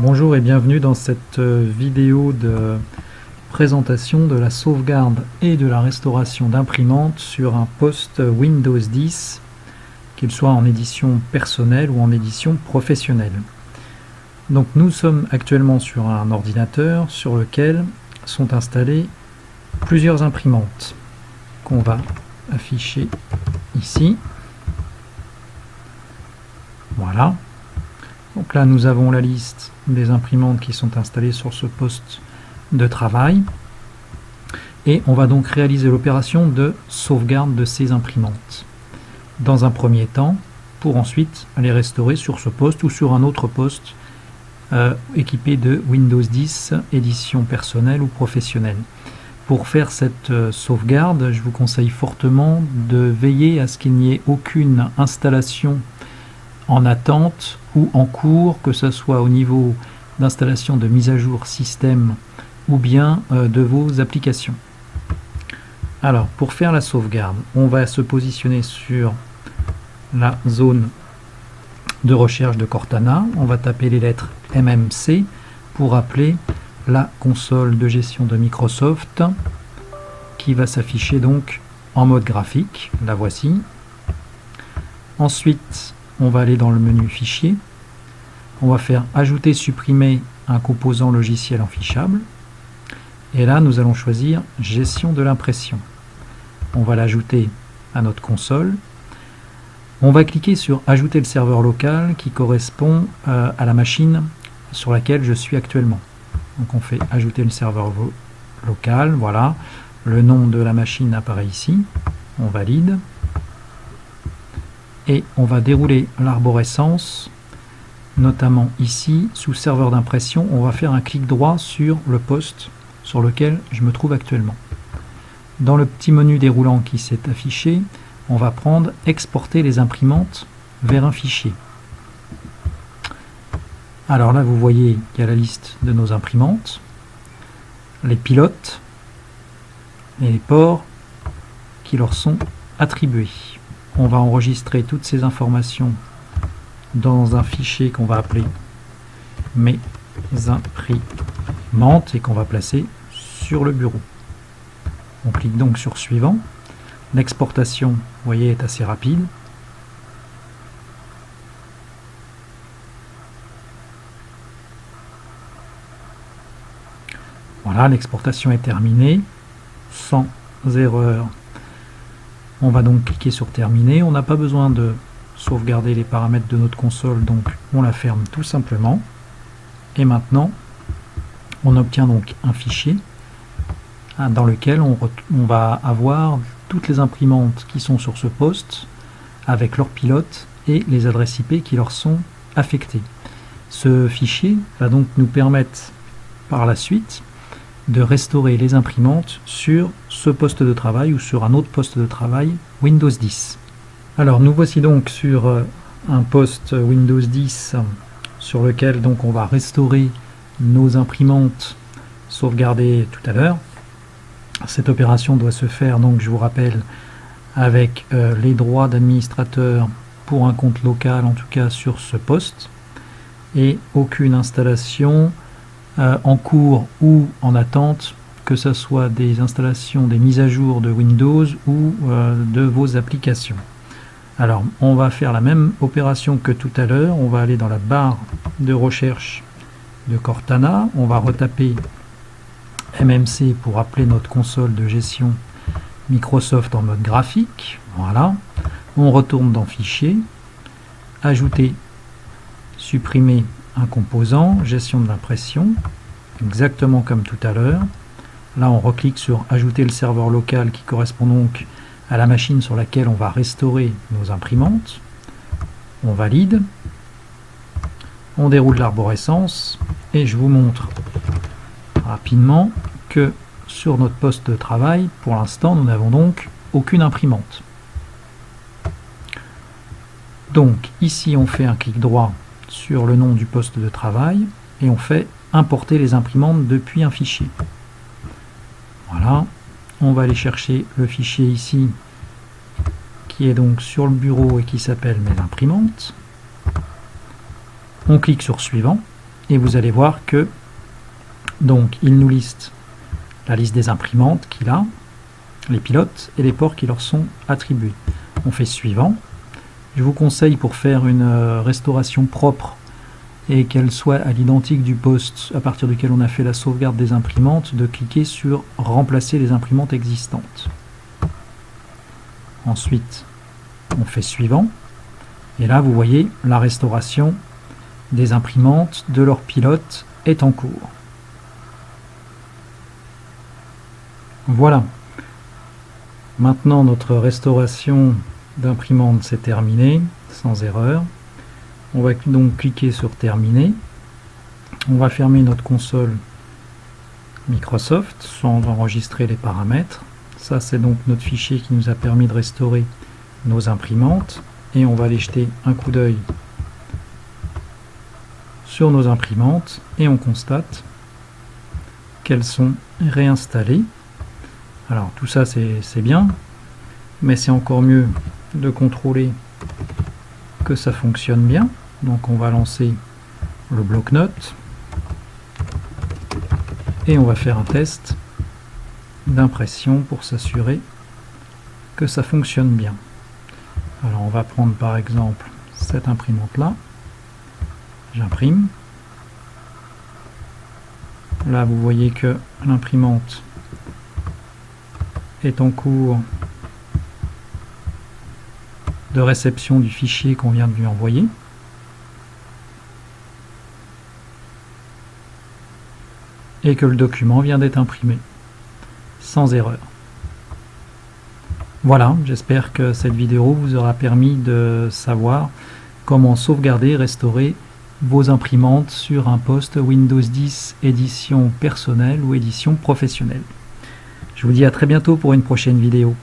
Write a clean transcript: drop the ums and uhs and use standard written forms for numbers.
Bonjour et bienvenue dans cette vidéo de présentation de la sauvegarde et de la restauration d'imprimantes sur un poste Windows 10, qu'il soit en édition personnelle ou en édition professionnelle. Donc nous sommes actuellement sur un ordinateur sur lequel sont installées plusieurs imprimantes qu'on va afficher ici. Voilà. Donc là nous avons la liste des imprimantes qui sont installées sur ce poste de travail et on va donc réaliser l'opération de sauvegarde de ces imprimantes dans un premier temps pour ensuite les restaurer sur ce poste ou sur un autre poste équipé de Windows 10 édition personnelle ou professionnelle. Pour faire cette sauvegarde, je vous conseille fortement de veiller à ce qu'il n'y ait aucune installation en attente ou en cours, que ce soit au niveau d'installation de mise à jour système ou bien de vos applications. Alors, pour faire la sauvegarde, on va se positionner sur la zone de recherche de Cortana. On va taper les lettres MMC pour appeler la console de gestion de Microsoft qui va s'afficher donc en mode graphique. La voici. Ensuite, on va aller dans le menu fichier. On va faire ajouter, supprimer un composant logiciel enfichable. Et là, nous allons choisir gestion de l'impression. On va l'ajouter à notre console. On va cliquer sur ajouter le serveur local qui correspond à la machine sur laquelle je suis actuellement. Donc on fait ajouter le serveur local. Voilà. Le nom de la machine apparaît ici. On valide. Et on va dérouler l'arborescence, notamment ici, sous serveur d'impression. On va faire un clic droit sur le poste sur lequel je me trouve actuellement. Dans le petit menu déroulant qui s'est affiché, on va prendre exporter les imprimantes vers un fichier. Alors là, vous voyez qu'il y a la liste de nos imprimantes, les pilotes et les ports qui leur sont attribués. On va enregistrer toutes ces informations dans un fichier qu'on va appeler mes imprimantes et qu'on va placer sur le bureau. On clique donc sur suivant. L'exportation, vous voyez, est assez rapide. Voilà, l'exportation est terminée, sans erreur. On va donc cliquer sur terminer. On n'a pas besoin de sauvegarder les paramètres de notre console, donc on la ferme tout simplement. Et maintenant, on obtient donc un fichier dans lequel on va avoir toutes les imprimantes qui sont sur ce poste avec leurs pilotes et les adresses IP qui leur sont affectées. Ce fichier va donc nous permettre par la suite de restaurer les imprimantes sur ce poste de travail ou sur un autre poste de travail Windows 10. Alors nous voici donc sur un poste Windows 10 sur lequel donc on va restaurer nos imprimantes sauvegardées tout à l'heure. Cette opération doit se faire, donc je vous rappelle, avec les droits d'administrateur pour un compte local, en tout cas sur ce poste, et aucune installation en cours ou en attente, que ce soit des installations, des mises à jour de Windows ou de vos applications. Alors, on va faire la même opération que tout à l'heure. On va aller dans la barre de recherche de Cortana. On va retaper MMC pour appeler notre console de gestion Microsoft en mode graphique. Voilà. On retourne dans Fichier, ajouter, supprimer un composant, gestion de l'impression, exactement comme tout à l'heure. Là, on reclique sur ajouter le serveur local qui correspond donc à la machine sur laquelle on va restaurer nos imprimantes. On valide. On déroule l'arborescence et je vous montre rapidement que sur notre poste de travail, pour l'instant, nous n'avons donc aucune imprimante. Donc ici, on fait un clic droit sur le nom du poste de travail et on fait importer les imprimantes depuis un fichier. Voilà, on va aller chercher le fichier ici qui est donc sur le bureau et qui s'appelle mes imprimantes. On clique sur suivant et vous allez voir que donc il nous liste la liste des imprimantes qu'il a, les pilotes et les ports qui leur sont attribués. On fait suivant. Je vous conseille, pour faire une restauration propre et qu'elle soit à l'identique du poste à partir duquel on a fait la sauvegarde des imprimantes, de cliquer sur remplacer les imprimantes existantes. Ensuite, on fait suivant. Et là, vous voyez, la restauration des imprimantes de leurs pilotes est en cours. Voilà. Maintenant, notre restauration d'imprimante s'est terminée, sans erreur. On va donc cliquer sur Terminer. On va fermer notre console Microsoft sans enregistrer les paramètres. Ça, c'est donc notre fichier qui nous a permis de restaurer nos imprimantes. Et on va aller jeter un coup d'œil sur nos imprimantes et on constate qu'elles sont réinstallées. Alors tout ça c'est bien, mais c'est encore mieux de contrôler que ça fonctionne bien. Donc on va lancer le bloc-notes et on va faire un test d'impression pour s'assurer que ça fonctionne bien. Alors on va prendre par exemple cette imprimante là, j'imprime. Là vous voyez que l'imprimante est en cours de réception du fichier qu'on vient de lui envoyer. Et que le document vient d'être imprimé, sans erreur. Voilà, j'espère que cette vidéo vous aura permis de savoir comment sauvegarder et restaurer vos imprimantes sur un poste Windows 10 édition personnelle ou édition professionnelle. Je vous dis à très bientôt pour une prochaine vidéo.